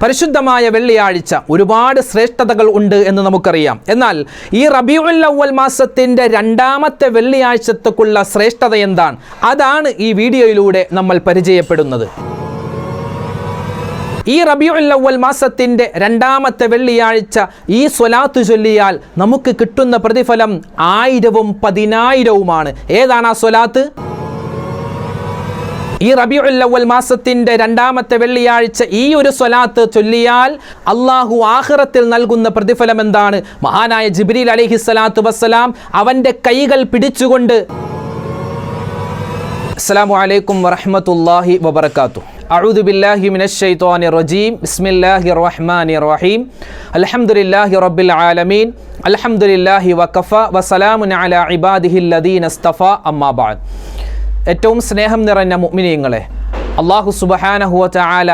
പരിശുദ്ധമായ വെള്ളിയാഴ്ച ഒരുപാട് ശ്രേഷ്ഠതകൾ ഉണ്ട് എന്ന് നമുക്കറിയാം. എന്നാൽ ഈ റബീഉൽ അവ്വൽ മാസത്തിൻ്റെ രണ്ടാമത്തെ വെള്ളിയാഴ്ചത്തേക്കുള്ള ശ്രേഷ്ഠത എന്താണ്? അതാണ് ഈ വീഡിയോയിലൂടെ നമ്മൾ പരിചയപ്പെടുന്നത്. ഈ റബീഉൽ അവ്വൽ മാസത്തിൻ്റെ രണ്ടാമത്തെ വെള്ളിയാഴ്ച ഈ സ്വലാത്ത് ചൊല്ലിയാൽ നമുക്ക് കിട്ടുന്ന പ്രതിഫലം 1000-ഉം 10,000-ഉമാണ്. ഏതാണ് ആ സ്വലാത്ത്? ഈ റബീഉൽ അവ്വൽ മാസത്തിൻ്റെ രണ്ടാമത്തെ വെള്ളിയാഴ്ച ഈ ഒരു സ്വലാത്ത് ചൊല്ലിയാൽ അള്ളാഹു ആഖിറത്തിൽ നൽകുന്ന പ്രതിഫലം എന്താണ്? മഹാനായ ജിബ്രീൽ അലൈഹിസ്സലാത്തു വസ്സലാം അവൻ്റെ കൈകൾ പിടിച്ചുകൊണ്ട് അസ്സലാമു അലൈക്കും വറഹ്മത്തുള്ളാഹി വബറകാതുഹു. അഊദു ബില്ലാഹി മിനശ് ശൈത്വാനിർ റജീം. ബിസ്മില്ലാഹിർ റഹ്മാനിർ റഹീം. അൽഹംദുലില്ലാഹി റബ്ബിൽ ആലമീൻ. അൽഹംദുലില്ലാഹി വഖഫ വസലാമുൻ അലാ ഇബാദിഹില്ലദീന ഇസ്തഫ. അമ്മാ ബഅദ്. ഏറ്റവും സ്നേഹം നിറഞ്ഞ മുഅ്മിനീങ്ങളെ, അല്ലാഹു സുബ്ഹാനഹു വ തആല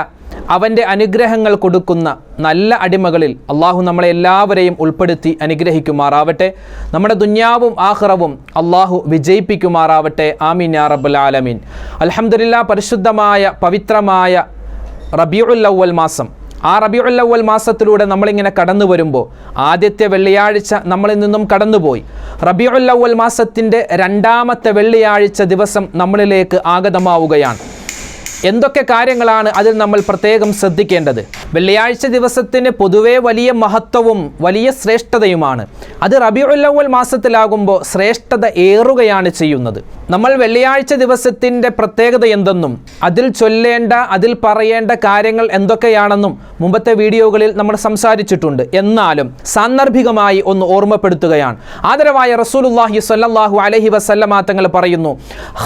അവൻ്റെ അനുഗ്രഹങ്ങൾ കൊടുക്കുന്ന നല്ല അടിമകളിൽ അള്ളാഹു നമ്മളെ എല്ലാവരെയും ഉൾപ്പെടുത്തി അനുഗ്രഹിക്കുമാറാവട്ടെ. നമ്മുടെ ദുന്യാവും ആഖിറവും അള്ളാഹു വിജയിപ്പിക്കുമാറാവട്ടെ. ആമീൻ യാ റബ്ബൽ ആലമീൻ. അൽഹംദുലില്ലാഹ്, പരിശുദ്ധമായ പവിത്രമായ റബീഉൽ അവ്വൽ മാസം, ആ റബീഉൽ അവ്വൽ മാസത്തിലൂടെ നമ്മളിങ്ങനെ കടന്നു വരുമ്പോൾ ആദ്യത്തെ വെള്ളിയാഴ്ച നമ്മളിൽ നിന്നും കടന്നുപോയി. റബീഉൽ അവ്വൽ മാസത്തിൻ്റെ രണ്ടാമത്തെ വെള്ളിയാഴ്ച ദിവസം നമ്മളിലേക്ക് ആഗതമാവുകയാണ്. എന്തൊക്കെ കാര്യങ്ങളാണ് അതിൽ നമ്മൾ പ്രത്യേകം ശ്രദ്ധിക്കേണ്ടത്? വെള്ളിയാഴ്ച ദിവസത്തിന് പൊതുവേ വലിയ മഹത്വവും വലിയ ശ്രേഷ്ഠതയുമാണ്. അത് റബീഉൽ അവ്വൽ മാസത്തിലാകുമ്പോൾ ശ്രേഷ്ഠത ഏറുകയാണ് ചെയ്യുന്നത്. നമ്മൾ വെള്ളിയാഴ്ച ദിവസത്തിൻ്റെ പ്രത്യേകത എന്തെന്നും അതിൽ ചൊല്ലേണ്ട, അതിൽ പറയേണ്ട കാര്യങ്ങൾ എന്തൊക്കെയാണെന്നും മുമ്പത്തെ വീഡിയോകളിൽ നമ്മൾ സംസാരിച്ചിട്ടുണ്ട്. എന്നാലും സാന്ദർഭികമായി ഒന്ന് ഓർമ്മപ്പെടുത്തുകയാണ്. ആദരവായ റസൂലുള്ളാഹി സ്വല്ലല്ലാഹു അലൈഹി വസല്ലമ തങ്ങൾ പറയുന്നു,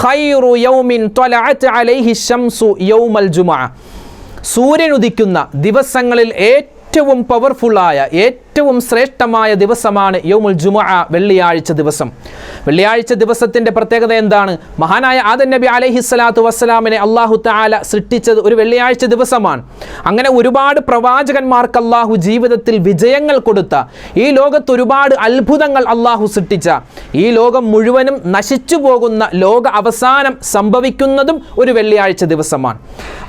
ഖൈറു യൗമിൻ ത്വലഅത് അലൈഹി ശംസു യൗമൽ ജുമുഅ. സൂര്യൻ ഉദിക്കുന്ന ദിവസങ്ങളിൽ ഏറ്റവും പവർഫുള്ളായ, ഏറ്റവും ശ്രേഷ്ഠമായ ദിവസമാണ് യൗമുൽ ജുമുഅ, വെള്ളിയാഴ്ച ദിവസം. വെള്ളിയാഴ്ച ദിവസത്തിൻ്റെ പ്രത്യേകത എന്താണ്? മഹാനായ ആദം നബി അലൈഹിസ്സലാത്തു വസ്സലാമിനെ അല്ലാഹു തആല സൃഷ്ടിച്ചത് ഒരു വെള്ളിയാഴ്ച ദിവസമാണ്. അങ്ങനെ ഒരുപാട് പ്രവാചകന്മാർക്ക് അല്ലാഹു ജീവിതത്തിൽ വിജയങ്ങൾ കൊടുത്ത, ഈ ലോകത്ത് ഒരുപാട് അത്ഭുതങ്ങൾ അല്ലാഹു സൃഷ്ടിച്ച, ഈ ലോകം മുഴുവനും നശിച്ചു പോകുന്ന ലോക അവസാനം സംഭവിക്കുന്നതും ഒരു വെള്ളിയാഴ്ച ദിവസമാണ്.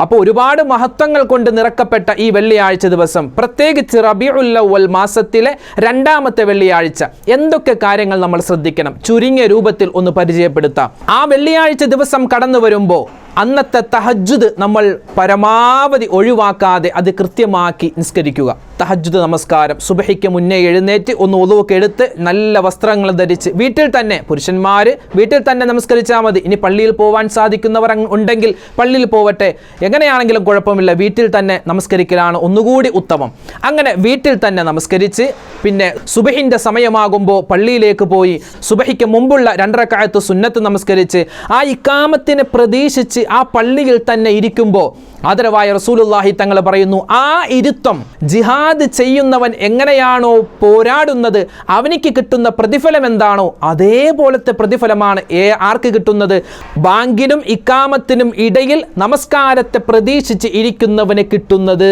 അപ്പോൾ ഒരുപാട് മഹത്വങ്ങൾ കൊണ്ട് നിറക്കപ്പെട്ട ഈ വെള്ളിയാഴ്ച ദിവസം, പ്രത്യേകിച്ച് റബീഉൽ അവ്വൽ മാസത്തിലെ രണ്ടാമത്തെ വെള്ളിയാഴ്ച, എന്തൊക്കെ കാര്യങ്ങൾ നമ്മൾ ശ്രദ്ധിക്കണം? ചുരുങ്ങിയ രൂപത്തിൽ ഒന്ന് പരിചയപ്പെടുത്താം. ആ വെള്ളിയാഴ്ച ദിവസം കടന്നു വരുമ്പോൾ അന്നത്തെ തഹജ്ജുദ് നമ്മൾ പരമാവധി ഒഴിവാക്കാതെ അത് കൃത്യമാക്കി നിസ്കരിക്കുക. തഹജ്ജുദ് നമസ്കാരം സുബഹിക്ക് മുന്നേ എഴുന്നേറ്റ് ഒന്ന് ഉളുവൊക്കെ എടുത്ത് നല്ല വസ്ത്രങ്ങൾ ധരിച്ച് വീട്ടിൽ തന്നെ, പുരുഷന്മാർ വീട്ടിൽ തന്നെ നമസ്കരിച്ചാൽ മതി. ഇനി പള്ളിയിൽ പോകാൻ സാധിക്കുന്നവർ ഉണ്ടെങ്കിൽ പള്ളിയിൽ പോവട്ടെ, എങ്ങനെയാണെങ്കിലും കുഴപ്പമില്ല. വീട്ടിൽ തന്നെ നമസ്കരിക്കലാണ് ഒന്നുകൂടി ഉത്തമം. അങ്ങനെ വീട്ടിൽ തന്നെ നമസ്കരിച്ച് പിന്നെ സുബഹിൻ്റെ സമയമാകുമ്പോൾ പള്ളിയിലേക്ക് പോയി സുബഹിക്ക് മുമ്പുള്ള 2 റക്അത്ത് സുന്നത്ത് നമസ്കരിച്ച് ആ ഇഖാമത്തിനെ പ്രതീക്ഷിച്ച് ആ പള്ളിയിൽ തന്നെ ഇരിക്കുമ്പോൾ ആദരവായ റസൂലുള്ളാഹി തങ്ങൾ പറയുന്നു, ആ ഇരുത്തം ജിഹാദ് ചെയ്യുന്നവൻ എങ്ങനെയാണോ പോരാടുന്നത് അവനിക്ക് കിട്ടുന്ന പ്രതിഫലം എന്താണോ അതേപോലത്തെ പ്രതിഫലമാണ് ആർക്ക് കിട്ടുന്നത്? ബാങ്കിനും ഇഖാമത്തിനും ഇടയിൽ നമസ്കാരത്തെ പ്രതീക്ഷിച്ച് ഇരിക്കുന്നവന് കിട്ടുന്നത്.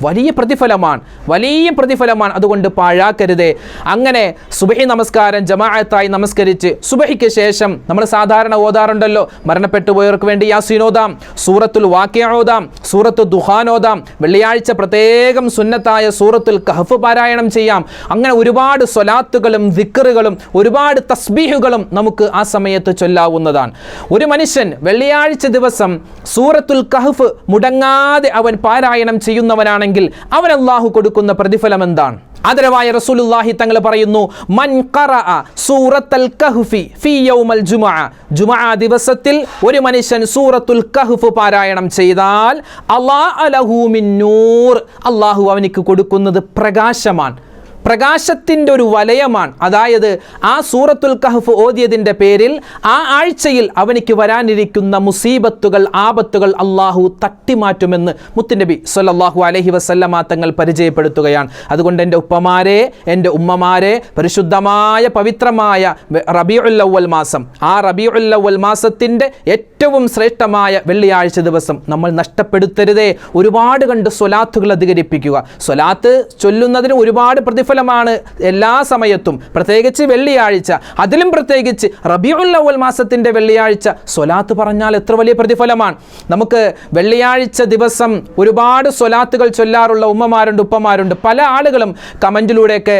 വലിയ പ്രതിഫലമാണ്, വലിയ പ്രതിഫലമാണ്. അതുകൊണ്ട് പാഴാക്കരുതേ. അങ്ങനെ സുബഹി നമസ്കാരം ജമാഅത്തായി നമസ്കരിച്ച് സുബഹിക്ക് ശേഷം നമ്മൾ സാധാരണ ഓതാറുണ്ടല്ലോ, മരണപ്പെട്ടു പോയവർക്ക് വേണ്ടി യാസീൻ ഓതാം, സൂറത്തുൽ വാഖിഅ ഓതാം, സൂറത്തുൽ ദുഖാൻ ഓതാം, വെള്ളിയാഴ്ച പ്രത്യേകം സുന്നത്തായ സൂറത്തുൽ കഹ്ഫ് പാരായണം ചെയ്യാം. അങ്ങനെ ഒരുപാട് സ്വലാത്തുകളും ദിക്റുകളും ഒരുപാട് തസ്ബീഹുകളും നമുക്ക് ആ സമയത്ത് ചൊല്ലാവുന്നതാണ്. ഒരു മനുഷ്യൻ വെള്ളിയാഴ്ച ദിവസം സൂറത്തുൽ കഹ്ഫ് മുടങ്ങാതെ അവൻ പാരായണം ചെയ്യുന്നവനാണെങ്കിൽ അവൻ അല്ലാഹു കൊടുക്കുന്ന പ്രതിഫലം എന്താണ്? ആദരവായ റസൂലുള്ളാഹി തങ്ങൾ പറയുന്നു, മൻ ഖറഅ സൂറത്തുൽ കഹ്ഫി ഫീ യൗമൽ ജുമുഅ. ജുമുഅ ദിവസത്തിൽ ഒരു മനുഷ്യൻ സൂറത്തുൽ കഹ്ഫ് പാരായണം ചെയ്താൽ അല്ലാഹു ലഹു മിൻ നൂർ, അല്ലാഹു അവനിക്ക് കൊടുക്കുന്നത് പ്രകാശമാണ്, പ്രകാശത്തിൻ്റെ ഒരു വലയമാണ്. അതായത് ആ സൂറത്തുൽ കഹ്ഫ് ഓതിയതിൻ്റെ പേരിൽ ആ ആഴ്ചയിൽ അവനിക്ക് വരാനിരിക്കുന്ന മുസീബത്തുകൾ, ആപത്തുകൾ അള്ളാഹു തട്ടിമാറ്റുമെന്ന് മുത്തുനബി സ്വല്ലല്ലാഹു അലൈഹി വസല്ലമ തങ്ങൾ പരിചയപ്പെടുത്തുകയാണ്. അതുകൊണ്ട് എൻ്റെ ഉപ്പമാരെ, എൻ്റെ ഉമ്മമാരെ, പരിശുദ്ധമായ പവിത്രമായ റബീഉൽ അവ്വൽ മാസം, ആ റബീഉൽ അവ്വൽ മാസത്തിൻ്റെ ഏറ്റവും ശ്രേഷ്ഠമായ വെള്ളിയാഴ്ച ദിവസം നമ്മൾ നഷ്ടപ്പെടുത്തരുതേ. ഒരുപാട് കണ്ട് സ്വലാത്തുകൾ അധികരിപ്പിക്കുക. സ്വലാത്ത് ചൊല്ലുന്നതിന് ഒരുപാട് പ്രതിഫലം പ്രതിഫലമാണ് എല്ലാ സമയത്തും, പ്രത്യേകിച്ച് വെള്ളിയാഴ്ച, അതിലും പ്രത്യേകിച്ച് റബീഉൽ അവ്വൽ മാസത്തിൻ്റെ വെള്ളിയാഴ്ച സ്വലാത്ത് പറഞ്ഞാൽ എത്ര വലിയ പ്രതിഫലമാണ്. നമുക്ക് വെള്ളിയാഴ്ച ദിവസം ഒരുപാട് സ്വലാത്തുകൾ ചൊല്ലാറുള്ള ഉമ്മമാരുണ്ട്, ഉപ്പമാരുണ്ട്. പല ആളുകളും കമൻറ്റിലൂടെയൊക്കെ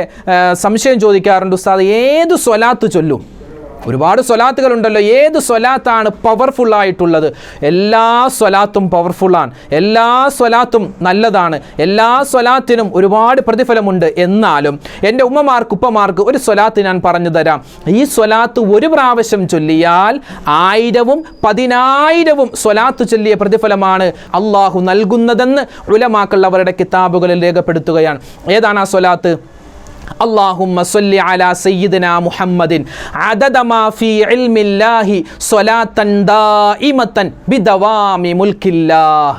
സംശയം ചോദിക്കാറുണ്ട്, ഉസ്താദ് ഏത് സ്വലാത്ത് ചൊല്ലും? ഒരുപാട് സ്വലാത്തുകളുണ്ടല്ലോ, ഏത് സ്വലാത്താണ് പവർഫുള്ളായിട്ടുള്ളത്? എല്ലാ സ്വലാത്തും പവർഫുള്ളാണ്, എല്ലാ സ്വലാത്തും നല്ലതാണ്, എല്ലാ സ്വലാത്തിനും ഒരുപാട് പ്രതിഫലമുണ്ട്. എന്നാലും എൻ്റെ ഉമ്മമാർക്ക് ഉപ്പമാർക്ക് ഒരു സ്വലാത്ത് ഞാൻ പറഞ്ഞു തരാം. ഈ സ്വലാത്ത് ഒരു പ്രാവശ്യം ചൊല്ലിയാൽ 1000-ഉം 10,000-ഉം സ്വലാത്ത് ചൊല്ലിയ പ്രതിഫലമാണ് അള്ളാഹു നൽകുന്നതെന്ന് ഉലമാക്കൾ അവരുടെ കിതാബുകളിൽ രേഖപ്പെടുത്തുകയാണ്. ഏതാണ് ആ സ്വലാത്ത്? اللهم صل على سيدنا محمد عدد ما في علم الله صلاة دائمة بدوام ملك الله.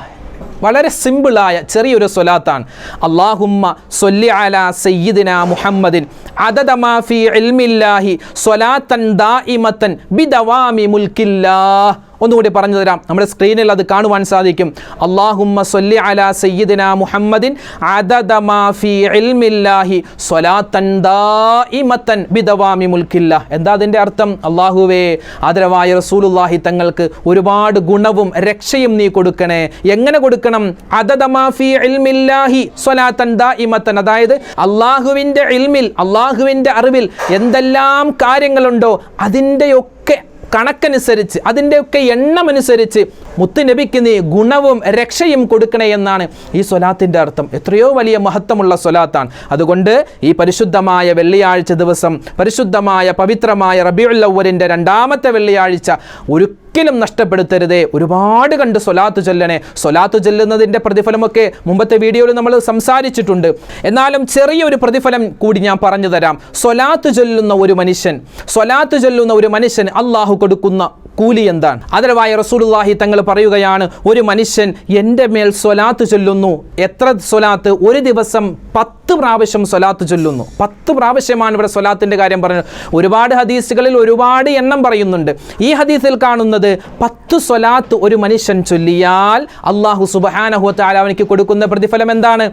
വളരെ സിമ്പിളായ ചെറിയൊരു സ്വലാത്താണ്. അല്ലാഹുമ്മ സ്വല്ലി അലാ സയ്യിദിനാ മുഹമ്മദിൻ അദദ മാ ഫീ ഇൽമില്ലാഹി സ്വലാത്തൻ ദായിമത്തൻ ബിദവാമി മുൽക്കില്ലാഹ്. ഒന്നുകൂടി പറഞ്ഞു തരാം, നമ്മുടെ സ്ക്രീനിൽ അത് കാണുവാൻ സാധിക്കും. അല്ലാഹുമ്മ സ്വല്ലി അലാ സയ്യിദിനാ മുഹമ്മദിൻ അദദ മാ ഫീ ഇൽമില്ലാഹി സ്വലാത്തൻ ദായിമത്തൻ ബിദവാമി മുൽക്കില്ലാഹ്. എന്താ അതിൻ്റെ അർത്ഥം? അല്ലാഹുവേ, ആദരവായ റസൂലുള്ളാഹി തങ്ങൾക്ക് ഒരുപാട് ഗുണവും രക്ഷയും നീ കൊടുക്കണേ. എങ്ങനെ കൊടുക്കണം? അദദ മാ ഫീ ഇൽമില്ലാഹി സ്വലാത്തൻ ദായിമത്തൻ, അതായത് അല്ലാഹുവിൻ്റെ ഇൽമിൽ, അല്ലാഹുവിൻ്റെ അറിവിൽ എന്തെല്ലാം കാര്യങ്ങളുണ്ടോ അതിൻ്റെയൊക്കെ കണക്കനുസരിച്ച്, അതിൻ്റെയൊക്കെ എണ്ണമനുസരിച്ച് മുത്തുനബിക്ക് നീ ഗുണവും രക്ഷയും കൊടുക്കണേ എന്നാണ് ഈ സ്വലാത്തിൻ്റെ അർത്ഥം. എത്രയോ വലിയ മഹത്വമുള്ള സ്വലാത്താണ്. അതുകൊണ്ട് ഈ പരിശുദ്ധമായ വെള്ളിയാഴ്ച ദിവസം, പരിശുദ്ധമായ പവിത്രമായ റബീഉൽ അവ്വലിൻ്റെ 2ാമത്തെ വെള്ളിയാഴ്ച ഒരിക്കലും നഷ്ടപ്പെടുത്തരുതേ. ഒരുപാട് കണ്ട് സ്വലാത്ത് ചൊല്ലണേ. സ്വലാത്ത് ചൊല്ലുന്നതിൻ്റെ പ്രതിഫലമൊക്കെ മുമ്പത്തെ വീഡിയോയിൽ നമ്മൾ സംസാരിച്ചിട്ടുണ്ട്. എന്നാലും ചെറിയൊരു പ്രതിഫലം കൂടി ഞാൻ പറഞ്ഞു തരാം. സ്വലാത്ത് ചൊല്ലുന്ന ഒരു മനുഷ്യൻ അള്ളാഹു കൊടുക്കുന്ന കൂലി എന്താണ്? ആദരവായ റസൂലുള്ളാഹി തങ്ങൾ പറയുകയാണ്, ഒരു മനുഷ്യൻ എൻ്റെ മേൽ സ്വലാത്ത് ചൊല്ലുന്നു. എത്ര സ്വലാത്ത്? ഒരു ദിവസം 10 പ്രാവശ്യം സ്വലാത്ത് ചൊല്ലുന്നു. 10 പ്രാവശ്യമാണ് ഇവിടെ സ്വലാത്തിൻ്റെ കാര്യം പറയുന്നത്. ഒരുപാട് ഹദീസുകളിൽ ഒരുപാട് എണ്ണം പറയുന്നുണ്ട്. ഈ ഹദീസിൽ കാണുന്നത് 10 സ്വലാത്ത് ഒരു മനുഷ്യൻ ചൊല്ലിയാൽ അല്ലാഹു സുബ്ഹാനഹു വ തആല അവനിക്ക് കൊടുക്കുന്ന പ്രതിഫലം എന്താണ്?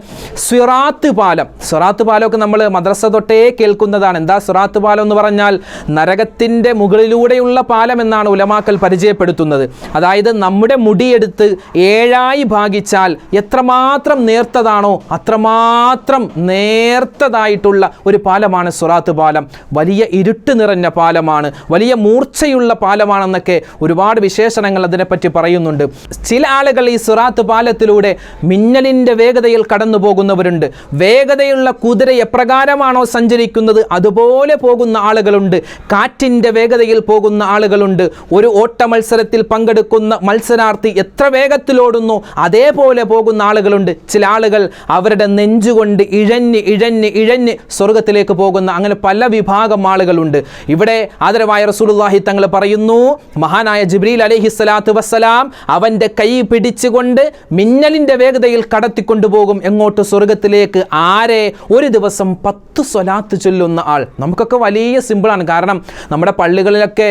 സിറാത്ത് പാലം. സിറാത്ത് പാലമൊക്കെ നമ്മൾ മദ്രസ തൊട്ടേ കേൾക്കുന്നതാണ്. എന്താ സിറാത്ത് പാലം എന്ന് പറഞ്ഞാൽ? നരകത്തിൻ്റെ മുകളിലൂടെയുള്ള പാലം എന്നാണ് ഉലമാക്കൾ പരിചയപ്പെടുത്തുന്നത്. അതായത് നമ്മുടെ മുടിയെടുത്ത് 7ആയി ഭാഗിച്ചാൽ എത്രമാത്രം നേർത്തതാണോ അത്രമാത്രം നേർത്തതായിട്ടുള്ള ഒരു പാലമാണ് സിറാത്ത് പാലം. വലിയ ഇരുട്ട് നിറഞ്ഞ പാലമാണ്, വലിയ മൂർച്ചയുള്ള പാലമാണെന്നൊക്കെ ഒരുപാട് വിശേഷണങ്ങൾ അതിനെപ്പറ്റി പറയുന്നുണ്ട്. ചില ആളുകൾ ഈ സിറാത്ത് പാലത്തിലൂടെ മിന്നലിൻ്റെ വേഗതയിൽ കടന്നു പോകുന്നവരുണ്ട്. വേഗതയുള്ള കുതിര എപ്രകാരമാണോ സഞ്ചരിക്കുന്നത് അതുപോലെ പോകുന്ന ആളുകളുണ്ട്. കാറ്റിൻ്റെ വേഗതയിൽ പോകുന്ന ആളുകളുണ്ട്. ഒരു ഓട്ട മത്സരത്തിൽ പങ്കെടുക്കുന്ന മത്സരാർത്ഥി എത്ര വേഗത്തിലോടുന്നു അതേപോലെ പോകുന്ന ആളുകളുണ്ട്. ചില ആളുകൾ അവരുടെ നെഞ്ചുകൊണ്ട് ഇഴഞ്ഞ് സ്വർഗത്തിലേക്ക് പോകുന്ന, അങ്ങനെ പല വിഭാഗം ആളുകളുണ്ട്. ഇവിടെ ആദരവായ റസൂലുള്ളാഹി തങ്ങൾ പറയുന്നു, മഹാനായ ജിബ്രീൽ അലൈഹിസ്സലാത്തു വസ്സലാം അവൻ്റെ കൈ പിടിച്ചുകൊണ്ട് മിന്നലിൻ്റെ വേഗതയിൽ കടത്തിക്കൊണ്ടുപോകും. എങ്ങോട്ട്? സ്വർഗത്തിലേക്ക്. ആരെ? ഒരു ദിവസം 10 സ്വലാത്ത് ചൊല്ലുന്ന ആൾ. നമുക്കൊക്കെ വലിയ സിമ്പിളാണ്. കാരണം നമ്മുടെ പള്ളികളിലൊക്കെ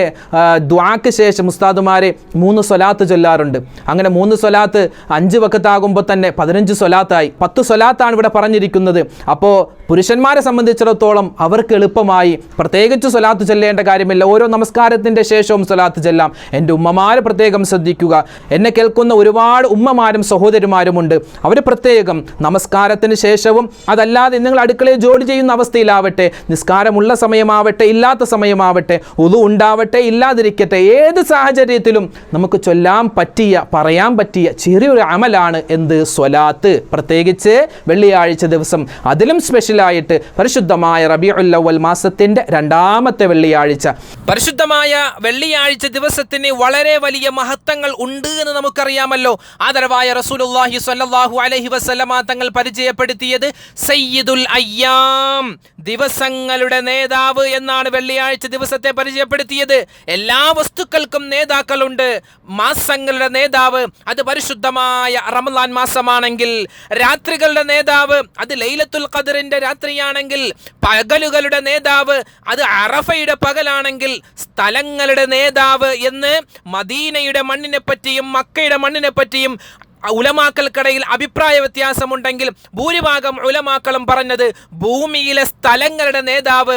ദുആക്ക് ശേഷം ഉസ്താദുമാരെ 3 സ്വലാത്ത് ചൊല്ലാറുണ്ട്. അങ്ങനെ 3 സ്വലാത്ത് 5 വഖത്താകുമ്പോൾ തന്നെ 15 സ്വലാത്തായി. 10 സ്വലാത്താണ് ഇവിടെ പറഞ്ഞിരിക്കുന്നത്. അപ്പോൾ പുരുഷന്മാരെ സംബന്ധിച്ചിടത്തോളം അവർക്ക് എളുപ്പമായി പ്രത്യേകിച്ച് സ്വലാത്ത് ചൊല്ലേണ്ട കാര്യമില്ല. ഓരോ നമസ്കാരത്തിൻ്റെ ശേഷവും സ്വലാത്ത് ചൊല്ലാം. എൻ്റെ ഉമ്മമാരെ പ്രത്യേകം ശ്രദ്ധിക്കുക. എന്നെ കേൾക്കുന്ന ഒരുപാട് ഉമ്മമാരും സഹോദരിമാരുമുണ്ട്. അവർ പ്രത്യേകം നമസ്കാരത്തിന് ശേഷവും, അതല്ലാതെ നിങ്ങൾ അടുക്കളയിൽ ജോലി ചെയ്യുന്ന അവസ്ഥയിലാവട്ടെ, നിസ്കാരമുള്ള സമയമാവട്ടെ ഇല്ലാത്ത സമയമാവട്ടെ, ഉളു ഉണ്ടാവട്ടെ ഇല്ലാതിരിക്കട്ടെ, ഏത് സാഹചര്യത്തിലും നമുക്ക് ചൊല്ലാൻ പറ്റിയ, പറയാൻ പറ്റിയ ചെറിയൊരു അമലാണ് എന്ത്? സ്വലാത്ത്. പ്രത്യേകിച്ച് വെള്ളിയാഴ്ച ദിവസം, അതിലും സ്പെഷ്യലായിട്ട് പരിശുദ്ധമായ റബീഉൽ അവ്വൽ മാസത്തിൻ്റെ 2ാമത്തെ വെള്ളിയാഴ്ച. പരിശുദ്ധമായ വെള്ളിയാഴ്ച ദിവസത്തിന് വളരെ വലിയ മഹത്വങ്ങൾ ഉണ്ട് എന്ന് നമുക്കറിയാമല്ലോ. ആദരവായ റസൂലുള്ളാഹി സ്വല്ലല്ലാഹു അലൈഹി വസല്ലമ തങ്ങൾ പരിചയപ്പെടുത്തിയത് സയ്യിദുൽ അയ്യാം, ദിവസങ്ങളുടെ നേതാവ് എന്നാണ് വെള്ളിയാഴ്ച ദിവസത്തെ പരിചയപ്പെടുത്തിയത്. എല്ലാ വസ്തുക്കൾക്കും നേതാക്കളുണ്ട്. മാസങ്ങളുടെ നേതാവ് അത് പരിശുദ്ധമായ റമളാൻ മാസമാണെങ്കിൽ, രാത്രികളുടെ നേതാവ് അത് ലൈലത്തുൽ ഖദ്റിന്റെ രാത്രിയാണെങ്കിൽ, പകലുകളുടെ നേതാവ് അത് അറഫയുടെ പകലാണെങ്കിൽ, സ്ഥലങ്ങളുടെ നേതാവ് എന്ന് മദീനയുടെ മണ്ണിനെ പറ്റിയും മക്കയുടെ മണ്ണിനെ പറ്റിയും ഉലമാക്കൾക്കിടയിൽ അഭിപ്രായ വ്യത്യാസമുണ്ടെങ്കിൽ ഭൂരിഭാഗം ഉലമാക്കളും പറഞ്ഞത് ഭൂമിയിലെ സ്ഥലങ്ങളുടെ നേതാവ്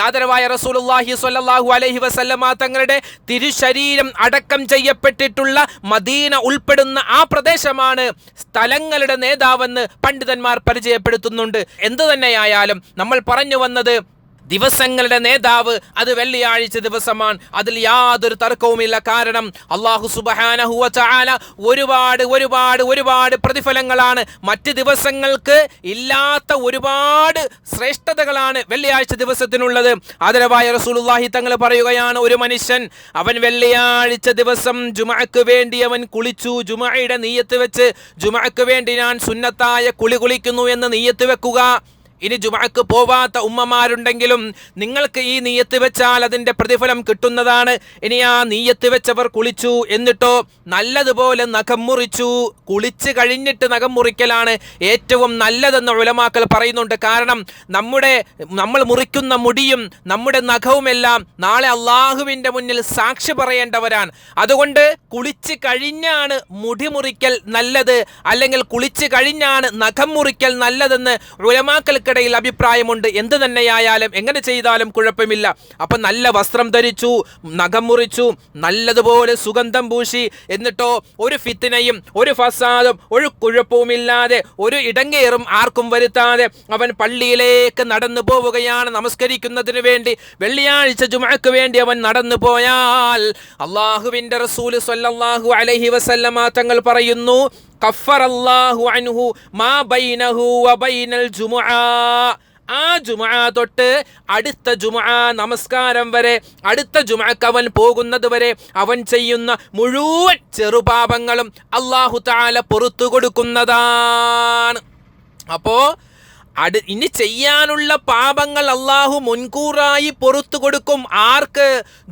ആദരവായ റസൂലുള്ളാഹി സ്വല്ലല്ലാഹു അലൈഹി വസല്ലമ തങ്ങളുടെ തിരുശരീരം അടക്കം ചെയ്യപ്പെട്ടിട്ടുള്ള മദീന ഉൾപ്പെടുന്ന ആ പ്രദേശമാണ് സ്ഥലങ്ങളുടെ നേതാവെന്ന് പണ്ഡിതന്മാർ പരിചയപ്പെടുത്തുന്നുണ്ട്. എന്തു തന്നെയായാലും നമ്മൾ പറഞ്ഞു വന്നത് ദിവസങ്ങളുടെ നേതാവ് അത് വെള്ളിയാഴ്ച ദിവസമാണ്. അതിൽ യാതൊരു തർക്കവുമില്ല. കാരണം അല്ലാഹു സുബ്ഹാനഹു വ തആല ഒരുപാട് പ്രതിഫലങ്ങളാണ് മറ്റ് ദിവസങ്ങൾക്ക് ഇല്ലാത്ത ഒരുപാട് ശ്രേഷ്ഠതകളാണ് വെള്ളിയാഴ്ച ദിവസത്തിനുള്ളത്. ആദരവായ റസൂലുള്ളാഹി തങ്ങൾ പറയുകയാണ്, ഒരു മനുഷ്യൻ അവൻ വെള്ളിയാഴ്ച ദിവസം ജുമഅക്ക് വേണ്ടി അവൻ കുളിച്ചു, ജുമഅയുടെ നിയ്യത്ത് വെച്ച് ജുമഅക്ക് വേണ്ടി ഞാൻ സുന്നത്തായ കുളിക്കുന്നു എന്ന് നിയ്യത്ത് വെക്കുക. ഇനി ജുമഅക്ക് പോവാത്ത ഉമ്മമാരുണ്ടെങ്കിലും നിങ്ങൾക്ക് ഈ നിയ്യത്ത് വെച്ചാൽ അതിൻ്റെ പ്രതിഫലം കിട്ടുന്നതാണ്. ഇനി ആ നിയ്യത്ത് വെച്ചവർ കുളിച്ചു, എന്നിട്ടോ നല്ലതുപോലെ നഖം മുറിച്ചു. കുളിച്ച് കഴിഞ്ഞിട്ട് നഖം മുറിക്കലാണ് ഏറ്റവും നല്ലതെന്ന് ഉലമാക്കൾ പറയുന്നുണ്ട്. കാരണം നമ്മൾ മുറിക്കുന്ന മുടിയും നമ്മുടെ നഖവുമെല്ലാം നാളെ അള്ളാഹുവിൻ്റെ മുന്നിൽ സാക്ഷി പറയേണ്ടവരാണ്. അതുകൊണ്ട് കുളിച്ച് കഴിഞ്ഞാണ് മുടി മുറിക്കൽ നല്ലത്, അല്ലെങ്കിൽ കുളിച്ച് കഴിഞ്ഞാണ് നഖം മുറിക്കൽ നല്ലതെന്ന് ഉലമാക്കൾക്ക് ിൽ അഭിപ്രായമുണ്ട്. എന്ത് തന്നെയായാലും എങ്ങനെ ചെയ്താലും കുഴപ്പമില്ല. അപ്പൊ നല്ല വസ്ത്രം ധരിച്ചു, നഖം മുറിച്ചു, നല്ലതുപോലെ സുഗന്ധം പൂശി, എന്നിട്ടോ ഒരു ഫിത്നയും ഒരു ഫസാദും ഒരു കുഴപ്പവുമില്ലാതെ ഒരു ഇടങ്ങേറും ആർക്കും വരുത്താതെ അവൻ പള്ളിയിലേക്ക് നടന്നു പോവുകയാണ് നമസ്കരിക്കുന്നതിന് വേണ്ടി. വെള്ളിയാഴ്ച ജുമഅക്ക് വേണ്ടി അവൻ നടന്നു പോയാൽ അല്ലാഹുവിൻ്റെ റസൂൽ സ്വല്ലല്ലാഹു അലൈഹി വസല്ലമ തങ്ങൾ പറയുന്നു, കഫറല്ലാഹു അൻഹു മാ ബൈനഹു വ ബൈനൽ ജുമുഅ. ആ ജുമുഅ തൊട്ട് അടുത്ത ജുമുഅ നമസ്കാരം വരെ, അടുത്ത ജുമുഅക്ക് അവൻ പോകുന്നത് വരെ അവൻ ചെയ്യുന്ന മുഴുവൻ ചെറുപാപങ്ങളും അല്ലാഹു തആല പുറത്തു കൊടുക്കുന്നതാണ്. അപ്പോ ഇനി ചെയ്യാനുള്ള പാപങ്ങൾ അള്ളാഹു മുൻകൂറായി പുറത്തു കൊടുക്കും. ആർക്ക്?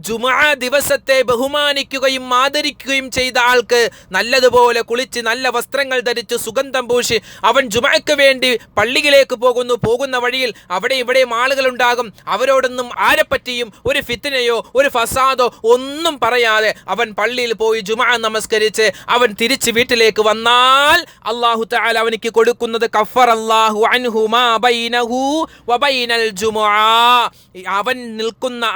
ജുമുഅ ദിവസത്തെ ബഹുമാനിക്കുകയും ആദരിക്കുകയും ചെയ്ത ആൾക്ക്. നല്ലതുപോലെ കുളിച്ച് നല്ല വസ്ത്രങ്ങൾ ധരിച്ച് സുഗന്ധം പൂശി അവൻ ജുമുഅക്ക് വേണ്ടി പള്ളിയിലേക്ക് പോകുന്ന വഴിയിൽ അവിടെ ഇവിടെയും ആളുകളുണ്ടാകും. അവരോടൊന്നും ആരെപ്പറ്റിയും ഒരു ഫിത്നയോ ഒരു ഫസാദോ ഒന്നും പറയാതെ അവൻ പള്ളിയിൽ പോയി ജുമുഅ നമസ്കരിച്ച് അവൻ തിരിച്ച് വീട്ടിലേക്ക് വന്നാൽ അല്ലാഹു തആല അവനിക്ക് കൊടുക്കുന്നത് കഫറല്ലാഹു അൻഹു മാ ബൈനഹു വ ബൈനൽ ജുമുഅ.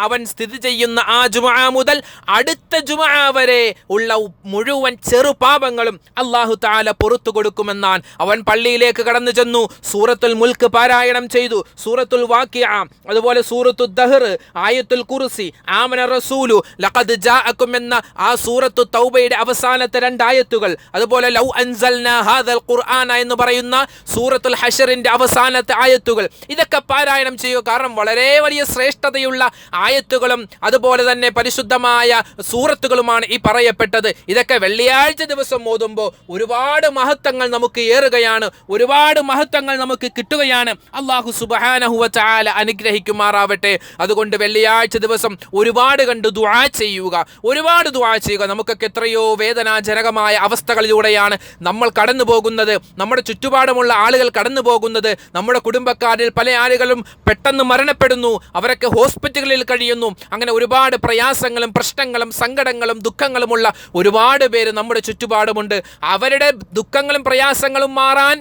അവൻ സ്ഥിതി ചെയ്യുന്ന ആ ജുമുഅ മുതൽ അടുത്ത ജുമുഅ വരെ ഉള്ള മുഴുവൻ ചെറുപാപങ്ങളും അല്ലാഹു തആല പുറത്തു കൊടുക്കുമെന്നാണ്. അവൻ പള്ളിയിലേക്ക് കടന്നു ചെന്നു, സൂറത്തുൽ മുൽക്ക് പാരായണം ചെയ്തു, സൂറത്തുൽ വാഖിഅ, അതുപോലെ സൂറത്തുൽ ദഹർ, ആയത്തുൽ കുർസി, ആമന റസൂലു ലഖദ് ജാഅകും എന്ന ആ സൂറത്തു തൗബയുടെ അവസാനത്തെ 2 ആയത്തുകൾ, അതുപോലെ ലൗ അൻസൽനാ ഹാദൽ ഖുർആന എന്ന് പറയുന്ന സൂറത്തുൽ ഹശറിന്റെ അവസാനത്തെ ആയത്തുകൾ, ഇതൊക്കെ പാരായണം ചെയ്യുക. കാരണം വളരെ വലിയ ശ്രേഷ്ഠതയുള്ള ആയത്തുകളും അതുപോലെ തന്നെ പരിശുദ്ധമായ സൂറത്തുകളുമാണ് ഈ പറയപ്പെട്ടത്. ഇതൊക്കെ വെള്ളിയാഴ്ച ദിവസം ഓതുമ്പോൾ ഒരുപാട് മഹത്വങ്ങൾ നമുക്ക് ഏറുകയാണ്, ഒരുപാട് മഹത്വങ്ങൾ നമുക്ക് കിട്ടുകയാണ്. അല്ലാഹു സുബ്ഹാനഹു വ തആല അനുഗ്രഹിക്കുമാറാവട്ടെ. അതുകൊണ്ട് വെള്ളിയാഴ്ച ദിവസം ഒരുപാട് കണ്ട് ദുആ ചെയ്യുക, ഒരുപാട് ദുആ ചെയ്യുക. നമുക്കൊക്കെ എത്രയോ വേദനാജനകമായ അവസ്ഥകളിലൂടെയാണ് നമ്മൾ കടന്നു പോകുന്നത്, നമ്മുടെ ചുറ്റുപാടുമുള്ള ആളുകൾ കടന്നു പോകുന്നത്. നമ്മുടെ കുടുംബക്കാരിൽ പല ആളുകളും പെട്ടെന്ന് മരണപ്പെടുന്നു, അവരൊക്കെ ഹോസ്പിറ്റലുകളിൽ കഴിയുന്നു. അങ്ങനെ ഒരുപാട് പ്രയാസങ്ങളും പ്രശ്നങ്ങളും സങ്കടങ്ങളും ദുഃഖങ്ങളുമുള്ള ഒരുപാട് പേര് നമ്മുടെ ചുറ്റുപാടുമുണ്ട്. അവരുടെ ദുഃഖങ്ങളും പ്രയാസങ്ങളും മാറാൻ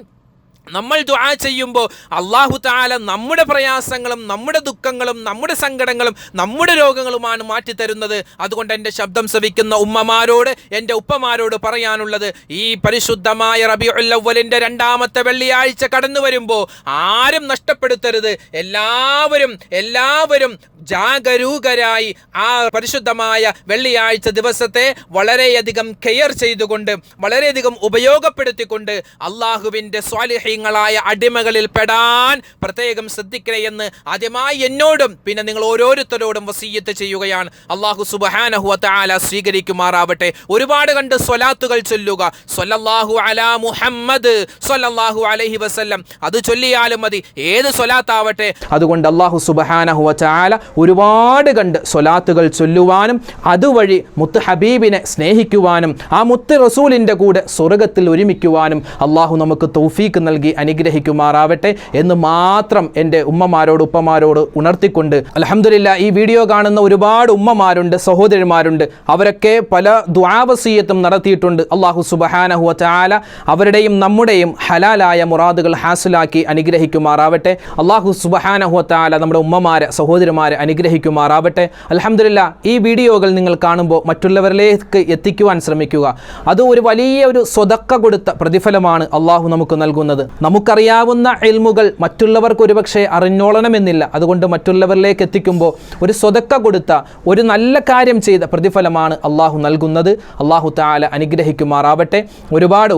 നമ്മൾ ദുആ ചെയ്യുമ്പോൾ അല്ലാഹു തആല നമ്മുടെ പ്രയാസങ്ങളും നമ്മുടെ ദുഃഖങ്ങളും നമ്മുടെ സങ്കടങ്ങളും നമ്മുടെ രോഗങ്ങളുമാണ് മാറ്റിത്തരുന്നത്. അതുകൊണ്ട് എൻ്റെ ശബ്ദം ശ്രവിക്കുന്ന ഉമ്മമാരോട്, എൻ്റെ ഉപ്പമാരോട് പറയാനുള്ളത്, ഈ പരിശുദ്ധമായ റബീഉൽ അവ്വലിൻ്റെ 2ാമത്തെ വെള്ളിയാഴ്ച കടന്നു വരുമ്പോൾ ആരും നഷ്ടപ്പെടുത്തരുത്. എല്ലാവരും ജാഗരൂകരായി ആ പരിശുദ്ധമായ വെള്ളിയാഴ്ച ദിവസത്തെ വളരെയധികം കെയർ ചെയ്തുകൊണ്ട്, വളരെയധികം ഉപയോഗപ്പെടുത്തിക്കൊണ്ട് അല്ലാഹുവിൻ്റെ സ്വാലിഹീങ്ങളായ അടിമകളിൽ പെടാൻ പ്രത്യേകം ശ്രദ്ധിക്കണേ എന്ന് ആദ്യമായി എന്നോടും പിന്നെ നിങ്ങൾ ഓരോരുത്തരോടും വസിയ്യത്ത് ചെയ്യുകയാണ്. അല്ലാഹു സുബ്ഹാനഹു വ തആല സ്വീകരിക്കുമാറാവട്ടെ. ഒരുപാട് കണ്ട് സ്വലാത്തുകൾ ചൊല്ലുക. സ്വല്ലല്ലാഹു അലാ മുഹമ്മദ് സ്വല്ലല്ലാഹു അലൈഹി വസല്ലം, അത് ചൊല്ലിയാലും മതി, ഏത് സ്വലാത്താവട്ടെ. അതുകൊണ്ട് അല്ലാഹു സുബ്ഹാനഹു വ തആല ഒരുപാട് കണ്ട് സ്വലാത്തുകൾ ചൊല്ലുവാനും അതുവഴി മുത്ത് ഹബീബിനെ സ്നേഹിക്കുവാനും ആ മുത്ത് റസൂലിൻ്റെ കൂടെ സ്വർഗത്തിൽ ഒരുമിക്കുവാനും അള്ളാഹു നമുക്ക് തൗഫീക്ക് നൽകി അനുഗ്രഹിക്കുമാറാവട്ടെ എന്ന് മാത്രം എൻ്റെ ഉമ്മമാരോട് ഉപ്പമാരോട് ഉണർത്തിക്കൊണ്ട്, അൽഹംദുലില്ലാ ഈ വീഡിയോ കാണുന്ന ഒരുപാട് ഉമ്മമാരുണ്ട്, സഹോദരിമാരുണ്ട്. അവരൊക്കെ പല ദുആവസിയത്തും നടത്തിയിട്ടുണ്ട്. അള്ളാഹു സുബ്ഹാനഹു വ തആല അവരുടെയും നമ്മുടെയും ഹലാലായ മുറാദുകൾ ഹാസിലാക്കി അനുഗ്രഹിക്കുമാറാവട്ടെ. അള്ളാഹു സുബ്ഹാനഹു വ തആല നമ്മുടെ ഉമ്മമാരെ സഹോദരിമാരെ അനുഗ്രഹിക്കുമാറാവട്ടെ. അൽഹംദുലില്ലാ ഈ വീഡിയോകൾ നിങ്ങൾ കാണുമ്പോൾ മറ്റുള്ളവരിലേക്ക് എത്തിക്കുവാൻ ശ്രമിക്കുക. അത് ഒരു വലിയ ഒരു സ്വതക്ക കൊടുത്ത പ്രതിഫലമാണ് അള്ളാഹു നമുക്ക് നൽകുന്നത്. നമുക്കറിയാവുന്ന ഇൽമുകൾ മറ്റുള്ളവർക്ക് ഒരുപക്ഷെ അറിഞ്ഞോളണമെന്നില്ല. അതുകൊണ്ട് മറ്റുള്ളവരിലേക്ക് എത്തിക്കുമ്പോൾ ഒരു സ്വതക്ക കൊടുത്ത, ഒരു നല്ല കാര്യം ചെയ്ത പ്രതിഫലമാണ് അള്ളാഹു നൽകുന്നത്. അള്ളാഹു തആല അനുഗ്രഹിക്കുമാറാവട്ടെ. ഒരുപാട്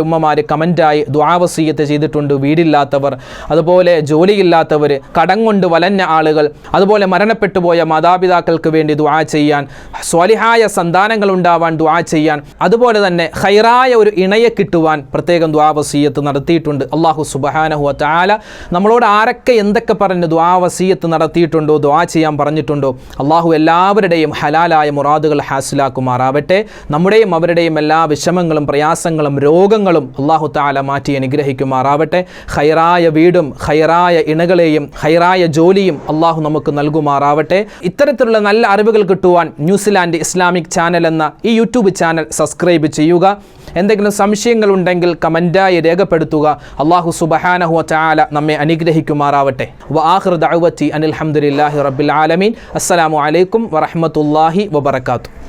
ഉമ്മമാർ കമൻ്റായി ദുആവസിയത്ത് ചെയ്തിട്ടുണ്ട്. വീടില്ലാത്തവർ, അതുപോലെ ജോലിയില്ലാത്തവർ, കടം കൊണ്ട് വലഞ്ഞ ആളുകൾ, അതുപോലെ മരണപ്പെട്ടു പോയ മാതാപിതാക്കൾക്ക് വേണ്ടി ദുആ ചെയ്യാൻ, സ്വാലിഹായ സന്താനങ്ങൾ ഉണ്ടാവാൻ ദുആ ചെയ്യാൻ, അതുപോലെ തന്നെ ഖൈറായ ഒരു ഇണയെ കിട്ടുവാൻ പ്രത്യേകം ദുആവസിയത്ത് നടത്തിയിട്ടുണ്ട്. അല്ലാഹു സുബ്ഹാനഹു വ തആല നമ്മളോട് ആരൊക്കെ എന്തൊക്കെ പറഞ്ഞ് ദുആവസിയത്ത് നടത്തിയിട്ടുണ്ടോ, ദുആ ചെയ്യാൻ പറഞ്ഞിട്ടുണ്ടോ, അല്ലാഹു എല്ലാവരുടെയും ഹലാലായ മുറാദുകൾ ഹാസിലാക്കുമാറാവട്ടെ. നമ്മുടെയും അവരുടെയും എല്ലാ വിഷമങ്ങളും പ്രയാസങ്ങളും രോഗങ്ങളും അല്ലാഹു തആല മാറ്റി അനുഗ്രഹിക്കുമാറാവട്ടെ. ഖൈറായ വീടും ഖൈറായ ഇണകളെയും ഖൈറായ ജോലിയും അല്ലാഹു നമുക്ക് നൽകുമാറാവട്ടെ. ഇത്തരത്തിലുള്ള നല്ല അറിവുകൾ കിട്ടുവാൻ ന്യൂസിലാൻഡ് ഇസ്ലാമിക് ചാനൽ എന്ന ഈ യൂട്യൂബ് ചാനൽ സബ്സ്ക്രൈബ് ചെയ്യുക. എന്തെങ്കിലും സംശയങ്ങളുണ്ടെങ്കിൽ കമൻ്റായി രേഖപ്പെടുത്തുക. അല്ലാഹു സുബ്ഹാനഹു വ തആല നമ്മെ അനുഗ്രഹിക്കുമാറാവട്ടെ. വ ആഖിറു ദഅവതി അനിൽ ഹംദുലില്ലാഹി റബ്ബിൽ ആലമീൻ. അസ്സലാമു അലൈക്കും വറഹ്മത്തുള്ളാഹി വബറകാതുഹു.